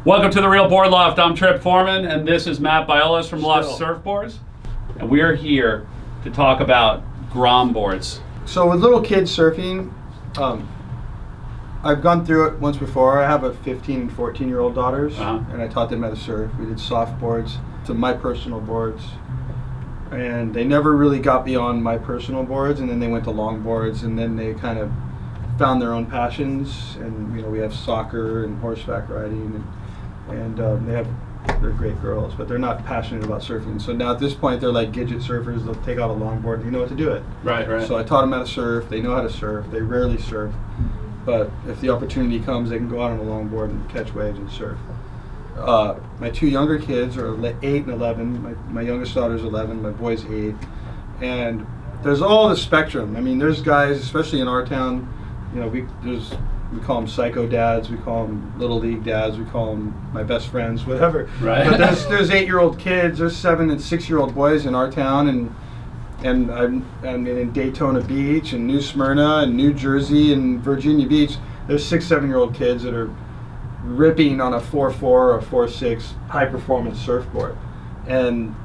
Welcome to the Real Board Loft. I'm Trip Foreman, and this is Matt Biolos from Lost Surfboards. And we are here to talk about Grom Boards. So with little kids surfing, I've gone through it once before. I have a 15 and 14-year-old daughters, and I taught them how to surf. We did soft boards to my personal boards, and they never really got beyond my personal boards, and then they went to long boards, and then they kind of found their own passions. And we have soccer and horseback riding, and they're great girls, but they're not passionate about surfing. So now at this point, they're like Gidget surfers. They'll take out a longboard and you know what to do it. Right. So I taught them how to surf. They know how to surf. They rarely surf, but if the opportunity comes, they can go out on a longboard and catch waves and surf. My two younger kids are 8 and 11. My youngest daughter's 11. My boy's 8. And there's all the spectrum. I mean, there's guys, especially in our town, we call them psycho dads, we call them little league dads, we call them my best friends, whatever. Right. But there's 8-year-old kids, there's 7 and 6-year-old boys in our town, and I'm in Daytona Beach and New Smyrna and New Jersey and Virginia Beach. There's 6, 7-year-old kids that are ripping on a 4.4 or a 4.6 high performance surfboard, and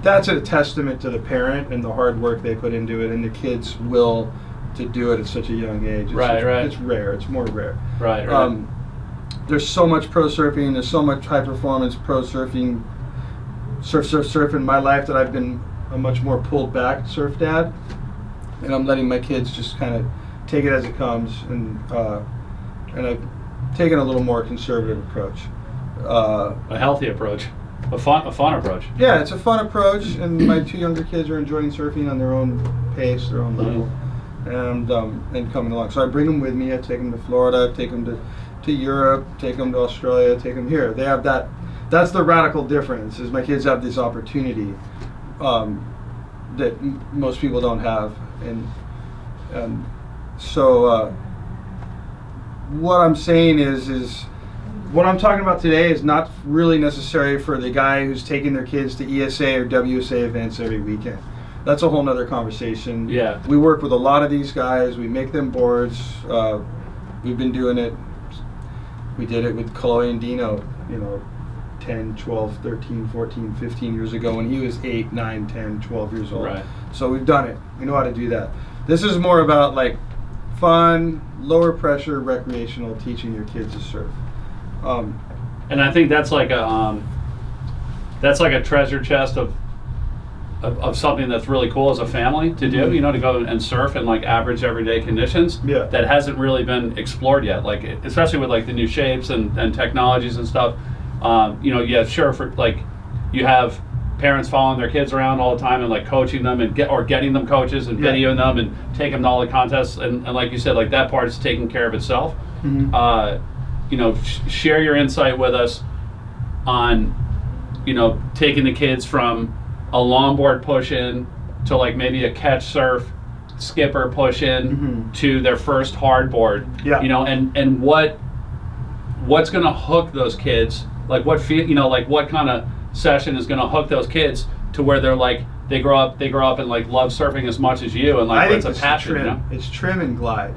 that's a testament to the parent and the hard work they put into it and the kids' will to do it at such a young age. It's rare. It's more rare. Right. There's so much pro surfing. There's so much high performance pro surfing, surf in my life that I've been a much more pulled back surf dad, and I'm letting my kids just kind of take it as it comes, and I've taken a little more conservative approach. A healthy approach. A fun approach. Yeah, it's a fun approach, and my 2 younger kids are enjoying surfing on their own pace, their own level. And coming along. So I bring them with me. I take them to Florida, I take them to Europe, take them to Australia, take them here. They have that. That's the radical difference. Is my kids have this opportunity that most people don't have, and so what I'm saying is what I'm talking about today is not really necessary for the guy who's taking their kids to ESA or WSA events every weekend. That's a whole nother conversation. Yeah. We work with a lot of these guys. We make them boards. We've been doing it. We did it with Chloe and Dino, 10, 12, 13, 14, 15 years ago when he was 8, 9, 10, 12 years old. Right. So we've done it. We know how to do that. This is more about like fun, lower pressure, recreational, teaching your kids to surf. And I think that's like a treasure chest of something that's really cool as a family to do, to go and surf in like average everyday conditions. Yeah. That hasn't really been explored yet, like especially with like the new shapes and technologies and stuff. You have parents following their kids around all the time and like coaching them and getting them coaches and videoing them and taking them to all the contests, and like you said, like that part is taking care of itself. Share your insight with us on taking the kids from a longboard push-in to like maybe a catch surf skipper push-in to their first hardboard. And what's going to hook those kids, like what kind of session is going to hook those kids to where they're like they grow up and like love surfing as much as you, and like it's a passion. It's trim and glide.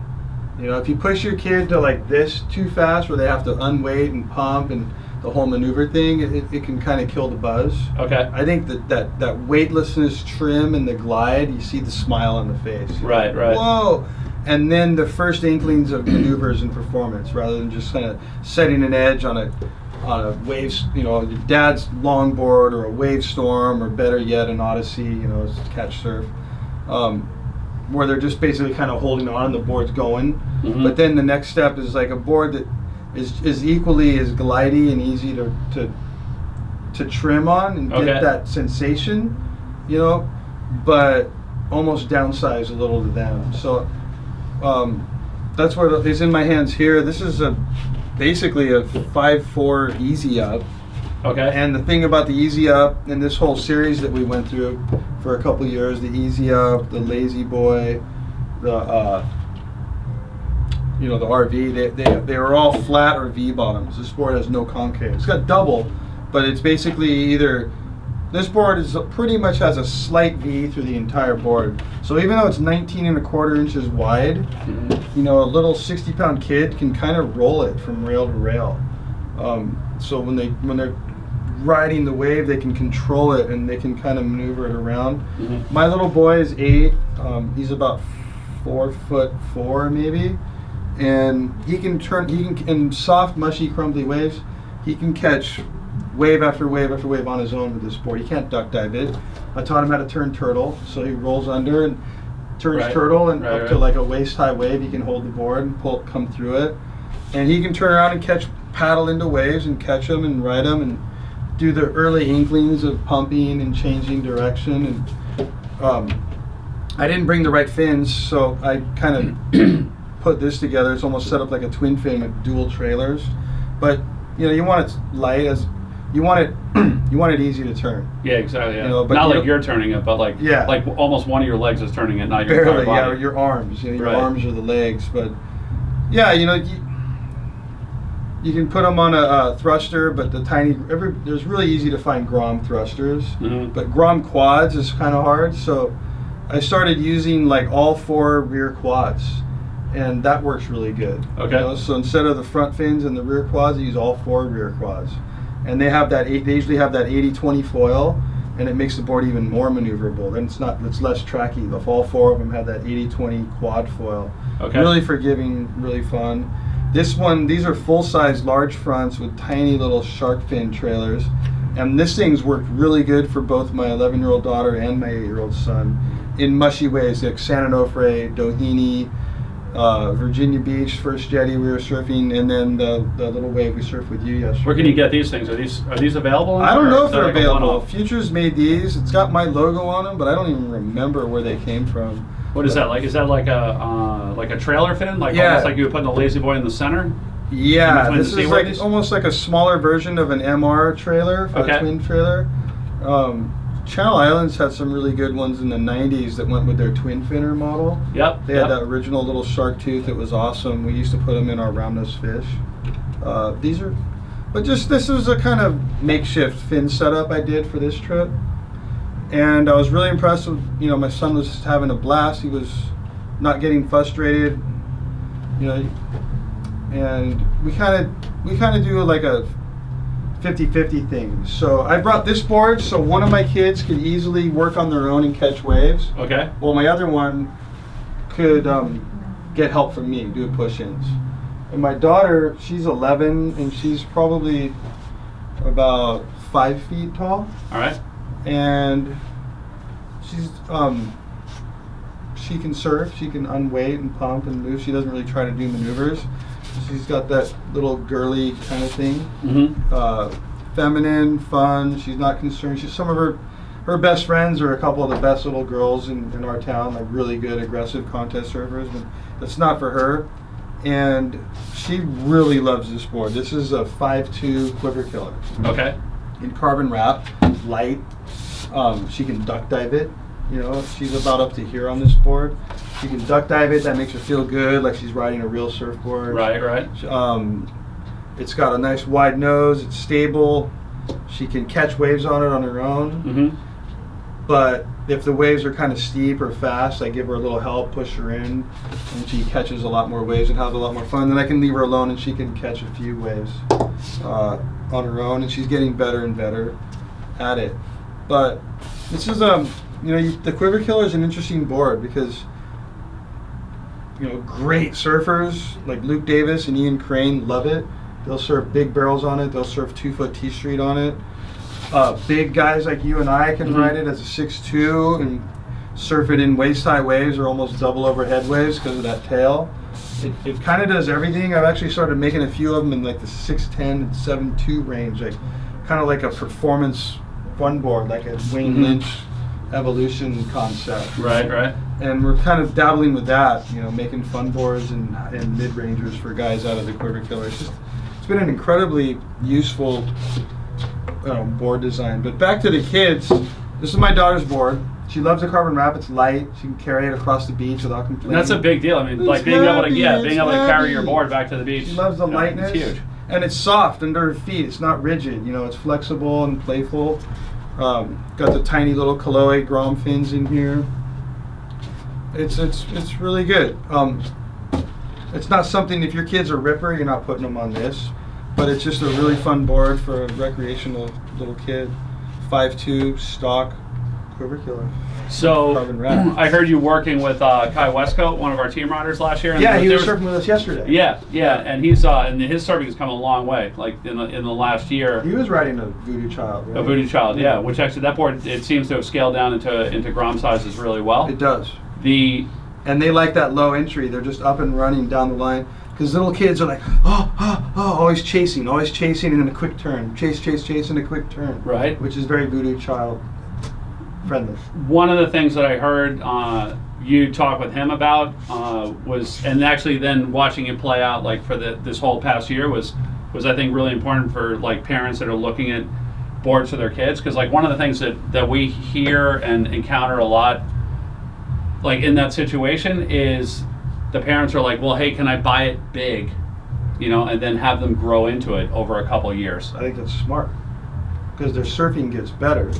If you push your kid to like this too fast where they have to unweight and pump and the whole maneuver thing, it can kind of kill the buzz. Okay. I think that weightlessness, trim, and the glide, you see the smile on the face. Right. Whoa! And then the first inklings of maneuvers and performance, rather than just kind of setting an edge on a waves, your dad's longboard or a wave storm, or better yet, an Odyssey, catch surf, where they're just basically kind of holding on and the board's going. But then the next step is like a board that is equally as glidey and easy to trim on and get that sensation, but almost downsize a little to them. So that's what is in my hands here. This is basically a 5.4 Easy Up. Okay. And the thing about the Easy Up and this whole series that we went through for a couple years, the Easy Up, the Lazy Boy, the RV, they are all flat or V bottoms. This board has no concave. It's got double, but it's basically either, this board is pretty much has a slight V through the entire board. So even though it's 19.25 inches wide, a little 60-pound kid can kind of roll it from rail to rail. So when they're riding the wave, they can control it and they can kind of maneuver it around. Mm-hmm. My little boy is 8. He's about 4'4" maybe, and he can in soft, mushy, crumbly waves. He can catch wave after wave after wave on his own with this board. He can't duck dive it. I taught him how to turn turtle, so he rolls under and turns turtle, and up to like a waist high wave, he can hold the board and come through it, and he can turn around and paddle into waves and catch them and ride them and do the early inklings of pumping and changing direction. And I didn't bring the right fins, so I kind of put this together. It's almost set up like a twin fin with dual trailers, but you want it light, as you want it easy to turn. Yeah, exactly. Yeah. But not like you're turning it, but like like almost one of your legs is turning it, not your barely. entire body. Yeah, your arms. Your arms are the legs, but yeah, you can put them on a thruster, but there's really easy to find Grom thrusters, but Grom quads is kind of hard. So I started using like all 4 rear quads, and that works really good. Okay. So instead of the front fins and the rear quads, I use all 4 rear quads, and they usually have that 80-20 foil, and it makes the board even more maneuverable. Then it's less tracky. All 4 of them have that 80-20 quad foil. Okay. Really forgiving, really fun. These are full-size large fronts with tiny little shark fin trailers, and this thing's worked really good for both my 11-year-old daughter and my 8-year-old son in mushy ways, like San Onofre, Doheny, Virginia Beach, first jetty we were surfing, and then the little wave we surfed with you yesterday. Where can you get these things? Are these available? I don't know if they're available. Futures made these. It's got my logo on them, but I don't even remember where they came from. What is that like? Is that like a trailer fin? Like almost like you would put in the Lazy Boy in the center? Yeah, this is like almost like a smaller version of an MR trailer, for a twin trailer. Channel Islands had some really good ones in the 90s that went with their twin finner model. Yep. They had that original little shark tooth that was awesome. We used to put them in our roundnose fish. This was a kind of makeshift fin setup I did for this trip. And I was really impressed with, my son was having a blast. He was not getting frustrated, and we kind of do like a 50-50 thing. So I brought this board so one of my kids could easily work on their own and catch waves. Okay. Well, my other one could get help from me, do push-ins. And my daughter, she's 11, and she's probably about 5 feet tall. All right. And she's she can surf, she can unweight and pump and move. She doesn't really try to do maneuvers. She's got that little girly kind of thing. Mm-hmm. Feminine, fun. She's not concerned. Some of her best friends are a couple of the best little girls in our town, like really good aggressive contest surfers, but that's not for her. And she really loves this board. This is a 5'2" Quiver Killer. Okay. In carbon wrap, light. She can duck dive it. She's about up to here on this board. She can duck dive it. That makes her feel good, like she's riding a real surfboard. Right. It's got a nice wide nose. It's stable. She can catch waves on it on her own. Mm-hmm. But if the waves are kind of steep or fast, I give her a little help, push her in, and she catches a lot more waves and has a lot more fun. Then I can leave her alone, and she can catch a few waves on her own, and she's getting better and better at it. But this is the Quiver Killer is an interesting board because great surfers like Luke Davis and Ian Crane love it. They'll surf big barrels on it. They'll surf 2-foot T Street on it. Big guys like you and I can ride it as a 6'2" and surf it in waist-high waves or almost double overhead waves because of that tail. It kind of does everything. I've actually started making a few of them in like the 6'10" and 7'2" range, like kind of like a performance fun board, like a Wayne Lynch evolution concept. Right. And we're kind of dabbling with that, making fun boards and mid-rangers for guys out of the Quiver Killer. It's been an incredibly useful board design. But back to the kids, this is my daughter's board. She loves the carbon wrap. It's light. She can carry it across the beach without complaining. That's a big deal. I mean, like being able to carry your board back to the beach. She loves the lightness. It's huge. And it's soft under her feet. It's not rigid. It's flexible and playful. Got the tiny little colloid Grom fins in here. It's really good. It's not something, if your kids are ripper, you're not putting them on this. but it's just a really fun board for a recreational little kid. 5'2", stock, Quiver Killer. So Carbon wrap. I heard you working with Kai Westcoat, one of our team riders last year. And Yeah, he was surfing with us yesterday. Yeah, and he's and his surfing has come a long way. Like in the last year. He was riding a Voodoo Child. Right? A Voodoo Child, yeah. Which actually that board, it seems to have scaled down into Grom sizes really well. It does. And they like that low entry. They're just up and running down the line. Because little kids are like, always chasing, and then a quick turn. Chase, and a quick turn. Right. Which is very Voodoo Child friendly. One of the things that I heard you talk with him about was, and actually then watching it play out like for this whole past year was I think really important for like parents that are looking at boards for their kids. Because like one of the things that we hear and encounter a lot like in that situation is the parents are like, well, hey, can I buy it big, and then have them grow into it over a couple of years. I think that's smart because their surfing gets better.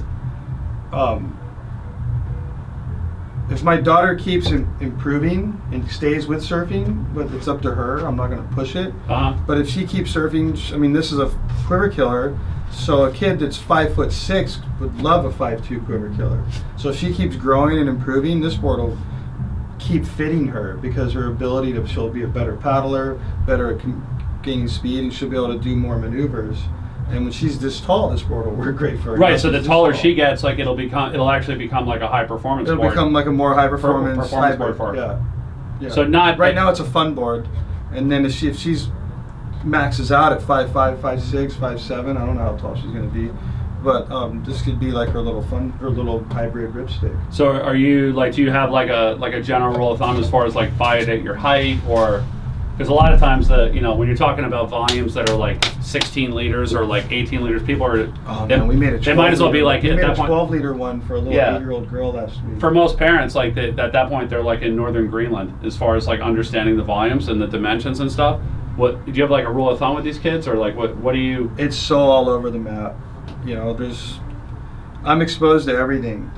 If my daughter keeps improving and stays with surfing, but it's up to her, I'm not going to push it. But if she keeps surfing, this is a Quiver Killer, so a kid that's 5'6" would love a 5'2" Quiver Killer. So if she keeps growing and improving, this board will keep fitting her because her ability she'll be a better paddler, better at gaining speed, and she'll be able to do more maneuvers. And when she's this tall, this board will work great for her. Right. So the taller she gets, like it'll actually become like a high performance board. It'll become like a more high performance board for her. Yeah. So not right now it's a fun board, and then if she's maxes out at 5'5", 5'6", 5'7", I don't know how tall she's going to be, but this could be like her little hybrid ripstick. So are you do you have like a general rule of thumb as far as like buy it at your height, or because a lot of times when you're talking about volumes that are like 16 liters or like 18 liters, people are we made a 12 they might as well be like we at made that a point 12-liter one for a little 8-year-old girl last week. For most parents, like at that point they're like in northern Greenland as far as like understanding the volumes and the dimensions and stuff. What do you have like a rule of thumb with these kids, or like what do you? It's so all over the map. I'm exposed to everything.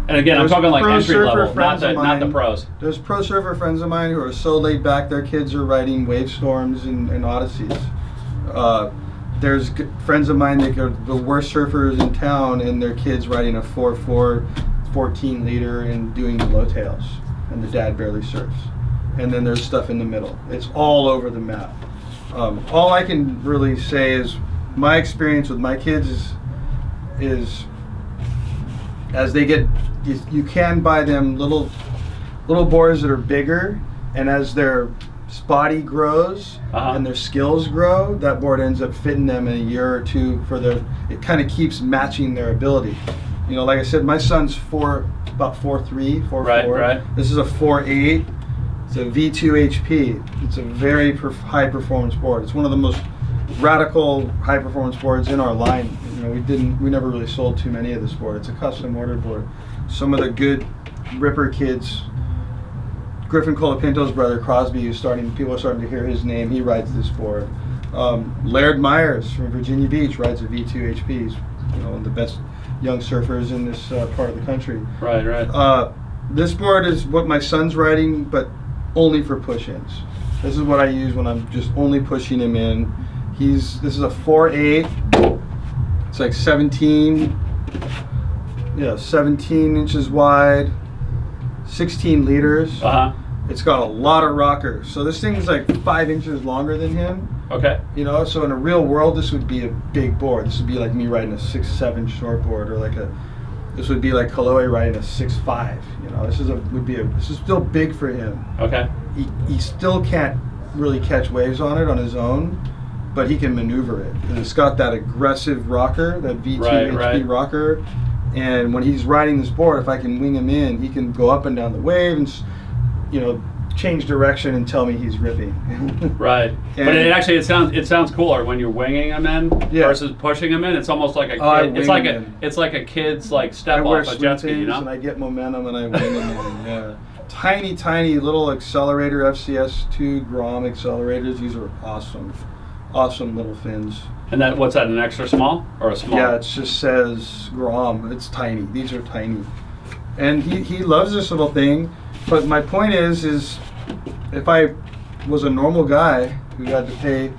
And again, I'm talking like entry level, not the pros. There's pro surfer friends of mine who are so laid back, their kids are riding wave storms and Odysseys. There's friends of mine that are the worst surfers in town, and their kids riding a 4.4 14-liter and doing low tails, and the dad barely surfs. And then there's stuff in the middle. It's all over the map. All I can really say is my experience with my kids is as they get, you can buy them little boards that are bigger, and as their body grows and their skills grow, that board ends up fitting them in a year or two it kind of keeps matching their ability. Like I said, my son's about 4'3", 4'4". Right. This is a 4'8". It's a V2 HP. It's a very high performance board. It's one of the most radical high performance boards in our line. We never really sold too many of this board. It's a custom ordered board. Some of the good ripper kids, Griffin Colapinto's brother Crosby, people are starting to hear his name. He rides this board. Laird Myers from Virginia Beach rides a V2 HP. He's one of the best young surfers in this part of the country. Right. This board is what my son's riding, but only for push-ins. This is what I use when I'm just only pushing him in. This is a 4.8. It's like 17 inches wide, 16 liters. It's got a lot of rocker. So this thing's like 5 inches longer than him. Okay. So in a real world, this would be a big board. This would be like me riding a 6'7" shortboard, or this would be like Kaloe riding a 6'5". This is still big for him. Okay. He still can't really catch waves on it on his own, but he can maneuver it. And it's got that aggressive rocker, that V2 HP rocker. And when he's riding this board, if I can wing him in, he can go up and down the wave and, change direction and tell me he's ripping. Right. But it sounds cooler when you're winging him in versus pushing him in. It's almost like a kid. It's like a kid's step off a jet ski, and I get momentum and I wing him in. Yeah. Tiny little accelerator FCS2 Grom accelerators. These are awesome little fins. And what's that, an extra small or a small? Yeah, it just says Grom. It's tiny. These are tiny. And he loves this little thing. But my point is if I was a normal guy who had to pay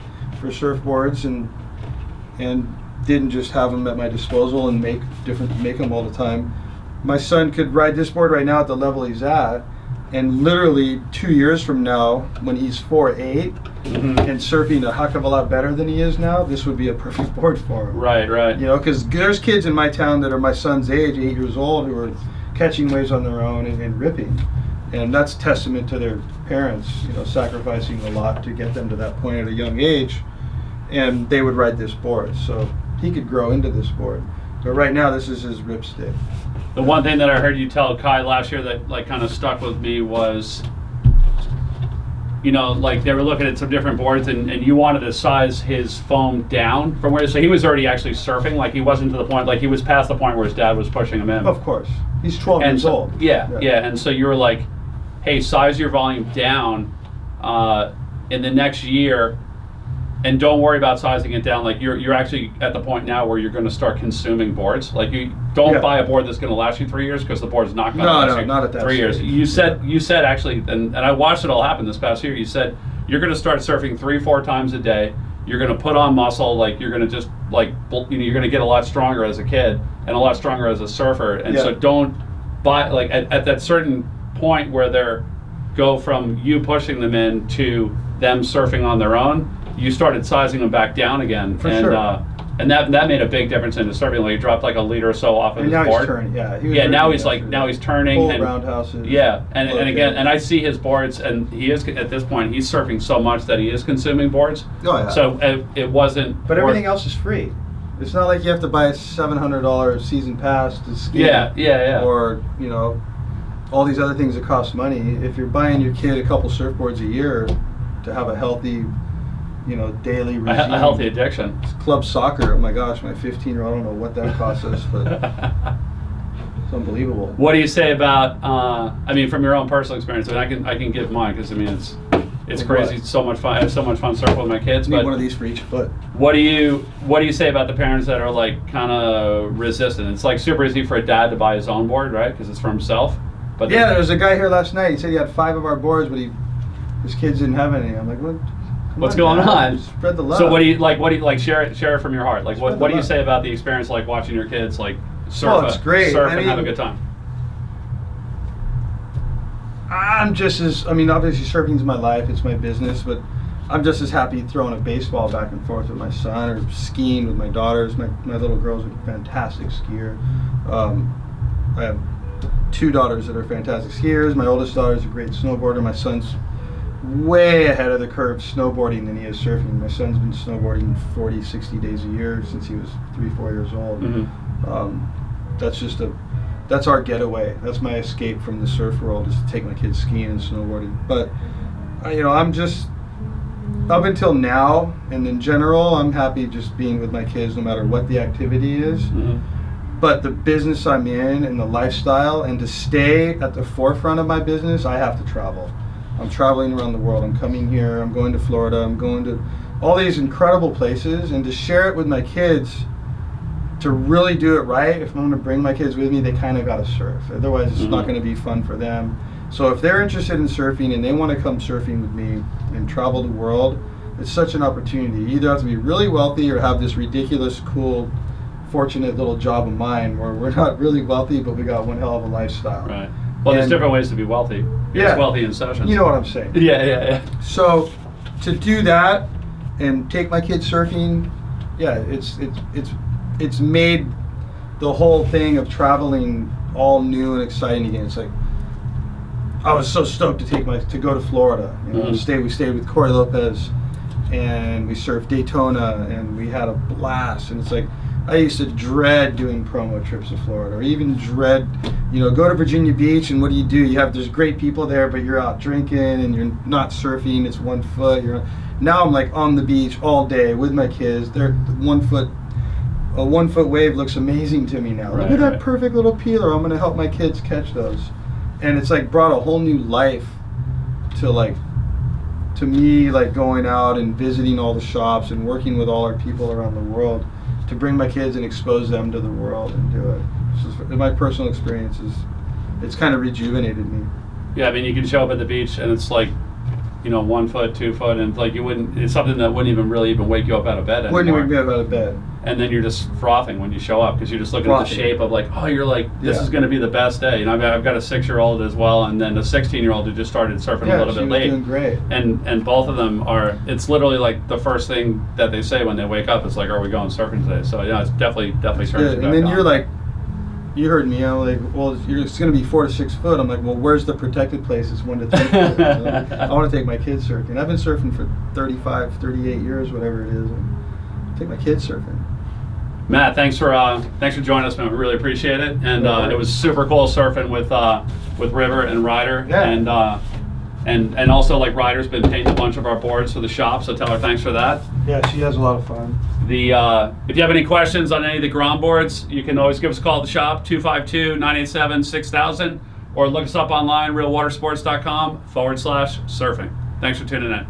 for surfboards and didn't just have them at my disposal and make them all the time. My son could ride this board right now at the level he's at, and literally 2 years from now, when he's 4'8", and surfing a heck of a lot better than he is now, this would be a perfect board for him. Right. You know, because there's kids in my town that are my son's age, 8 years old, who are catching waves on their own and ripping. And that's testament to their parents, you know, sacrificing a lot to get them to that point at a young age. And they would ride this board. So he could grow into this board. But right now, this is his ripstick. The one thing that I heard you tell Kai last year that like kind of stuck with me was, you know, like they were looking at some different boards and you wanted to size his foam down from where, so he was already actually surfing, like he wasn't to the point, like he was past the point where his dad was pushing him in. Of course. He's 12 years old. Yeah. And so you were like, hey, size your volume down in the next year, and don't worry about sizing it down. Like you're actually at the point now where you're going to start consuming boards. Like you don't buy a board that's going to last you 3 years, because the board's not going to last you not at that 3 years. stage. You said actually, and I watched it all happen this past year. You said you're going to start surfing 3-4 times a day. You're going to put on muscle. Like you're going to just like, you know, you're going to get a lot stronger as a kid and a lot stronger as a surfer. And so don't buy, like at that certain point where they're go from you pushing them in to them surfing on their own, you started sizing them back down again. For sure. And that made a big difference in his surfing. Like he dropped like a liter or so off of his board. He's turning, Now he's like, now he's turning. Full and roundhouses. Yeah, and again, and I see his boards, and he is, at this point, he's surfing so much that he is consuming boards. Oh yeah. So it wasn't. But everything else is free. It's not like you have to buy a $700 season pass to ski. Yeah. Or, you know, all these other things that cost money. If you're buying your kid a couple surfboards a year to have a healthy, you know, daily routine. A healthy addiction. Club soccer, oh my gosh, my 15-year-old, I don't know what that costs us, but it's unbelievable. What do you say about, I mean, from your own personal experience, I mean, I can give mine, because I mean, it's crazy, it's so much fun. I have so much fun surfing with my kids. Need but one of these for each foot. What do you say about the parents that are like kind of resistant? It's like super easy for a dad to buy his own board, right? Because it's for himself. But yeah, there was a guy here last night. He said he had 5 of our boards, but his kids didn't have any. I'm like, what? What's going on? Spread the love. So what do you like? Share it from your heart. Like what do you say about the experience? Like watching your kids like surf, it's great. surf and have a good time. Obviously surfing's my life. It's my business, but I'm just as happy throwing a baseball back and forth with my son, or skiing with my daughters. My little girl's a fantastic skier. I have 2 daughters that are fantastic skiers. My oldest daughter's a great snowboarder. My son's way ahead of the curve snowboarding than he is surfing. My son's been snowboarding 40, 60 days a year since he was 3-4 years old. That's our getaway. That's my escape from the surf world, is to take my kids skiing and snowboarding. But I'm just, up until now and in general, I'm happy just being with my kids no matter what the activity is. But the business I'm in and the lifestyle, and to stay at the forefront of my business, I have to travel. I'm traveling around the world. I'm coming here. I'm going to Florida. I'm going to all these incredible places. And to share it with my kids, to really do it right, if I'm going to bring my kids with me, they kind of got to surf. Otherwise, it's not going to be fun for them. So if they're interested in surfing and they want to come surfing with me and travel the world, it's such an opportunity. You either have to be really wealthy or have this ridiculous, cool, fortunate little job of mine where we're not really wealthy, but we got one hell of a lifestyle. Right. Well, there's different ways to be wealthy. It's wealthy in sessions. You know what I'm saying. Yeah. So to do that and take my kids surfing, it's made the whole thing of traveling all new and exciting again. It's like, I was so stoked to go to Florida. We stayed with Corey Lopez, and we surfed Daytona, and we had a blast. And it's like, I used to dread doing promo trips to Florida, or even dread, go to Virginia Beach, and what do? There's great people there, but you're out drinking and you're not surfing. It's 1 foot. Now I'm like on the beach all day with my kids. A 1 foot wave looks amazing to me now. Look at that perfect little peeler. I'm gonna help my kids catch those, and it's like brought a whole new life to me, like going out and visiting all the shops and working with all our people around the world, to bring my kids and expose them to the world and do it. My personal experience it's kind of rejuvenated me. Yeah, I mean, you can show up at the beach and it's like, 1 foot, 2 foot, and like it's something that wouldn't even really wake you up out of bed anymore. Wouldn't even get out of bed. And then you're just frothing when you show up because you're just looking at the shape of like, oh, you're like, this is going to be the best day. I've got a 6-year-old as well, and then a 16-year-old who just started surfing a little bit late. Doing great. And both of them it's literally like the first thing that they say when they wake up is like, are we going surfing today? So yeah, it's definitely starting to And then you're like, you heard me. I'm like, well, it's going to be 4 to 6 foot. I'm like, well, where's the protected places? 1 to 3 foot. I want to take my kids surfing. I've been surfing for 35, 38 years, whatever it is. Take my kids surfing. Matt, thanks for joining us, man. We really appreciate it, and it was super cool surfing with River and Ryder, and also like Ryder's been painting a bunch of our boards for the shop. So tell her thanks for that. Yeah, she has a lot of fun. If you have any questions on any of the Grom boards, you can always give us a call at the shop 252-987-6000, or look us up online realwatersports.com/surfing. Thanks for tuning in.